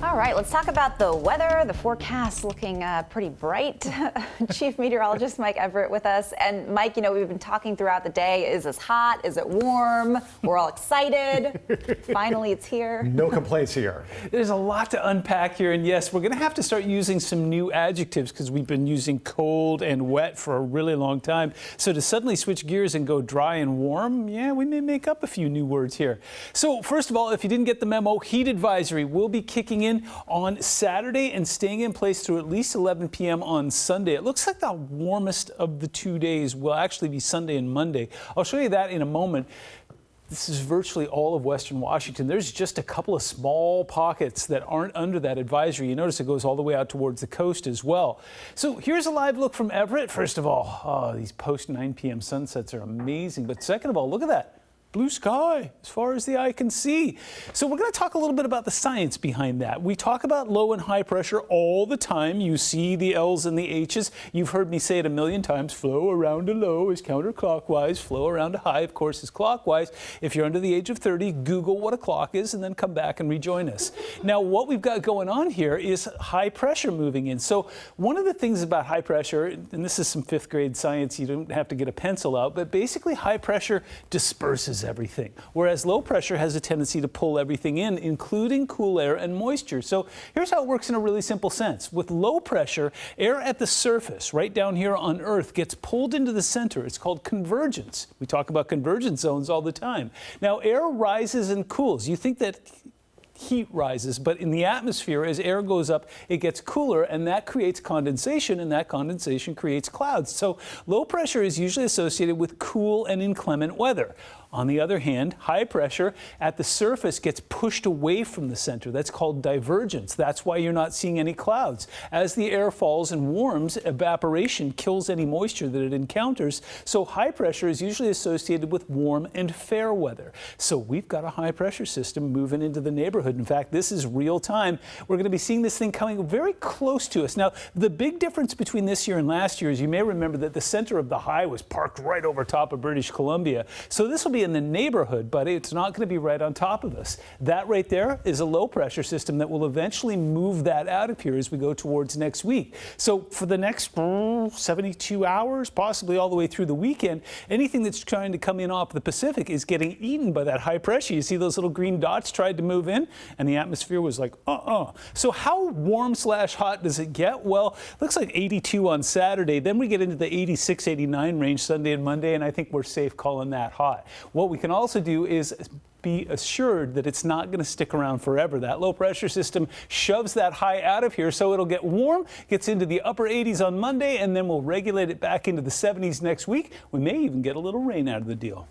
All right, let's talk about the weather. The forecast looking pretty bright. Chief Meteorologist Mike Everett with us. And Mike, you know, we've been talking throughout the day. Is this hot? Is it warm? We're all excited. Finally, it's here. No complaints here. There's a lot to unpack here. And yes, we're going to have to start using some new adjectives because we've been using cold and wet for a really long time. So to suddenly switch gears and go dry and warm, yeah, we may make up a few new words here. So first of all, if you didn't get the memo, heat advisory will be kicking in on Saturday and staying in place through at least 11 p.m. on Sunday. It looks like the warmest of the 2 days will actually be Sunday and Monday. I'll show you that in a moment. This is virtually all of western Washington. There's just a couple of small pockets that aren't under that advisory. You notice it goes all the way out towards the coast as well. So here's a live look from Everett. First of all, these post 9 p.m. sunsets are amazing. But second of all, look at that. Blue sky as far as the eye can see. So we're going to talk a little bit about the science behind that. We talk about low and high pressure all the time. You see the L's and the H's. You've heard me say it a million times. Flow around a low is counterclockwise. Flow around a high, of course, is clockwise. If you're under the age of 30, Google what a clock is and then come back and rejoin us. Now, what we've got going on here is high pressure moving in. So one of the things about high pressure, and this is some fifth grade science, you don't have to get a pencil out, but basically high pressure disperses everything, whereas low pressure has a tendency to pull everything in, including cool air and moisture. So here's how it works in a really simple sense. With low pressure, air at the surface, right down here on Earth, gets pulled into the center. It's called convergence. We talk about convergence zones all the time. Now, air rises and cools. You think that heat rises, but in the atmosphere, as air goes up, it gets cooler, and that creates condensation, and that condensation creates clouds. So low pressure is usually associated with cool and inclement weather. On the other hand, high pressure at the surface gets pushed away from the center. That's called divergence. That's why you're not seeing any clouds. As the air falls and warms, evaporation kills any moisture that it encounters. So high pressure is usually associated with warm and fair weather. So we've got a high pressure system moving into the neighborhood. In fact, this is real time. We're going to be seeing this thing coming very close to us. Now, the big difference between this year and last year is you may remember that the center of the high was parked right over top of British Columbia. So this will be in the neighborhood, but it's not going to be right on top of us. That right there is a low pressure system that will eventually move that out of here as we go towards next week. So for the next 72 hours, possibly all the way through the weekend, anything that's trying to come in off the Pacific is getting eaten by that high pressure. You see those little green dots tried to move in, and the atmosphere was like, So how warm/hot does it get? Well, looks like 82 on Saturday. Then we get into the 86, 89 range Sunday and Monday, and I think we're safe calling that hot. What we can also do is be assured that it's not going to stick around forever. That low pressure system shoves that high out of here, so it'll get warm, gets into the upper 80s on Monday, and then we'll regulate it back into the 70s next week. We may even get a little rain out of the deal.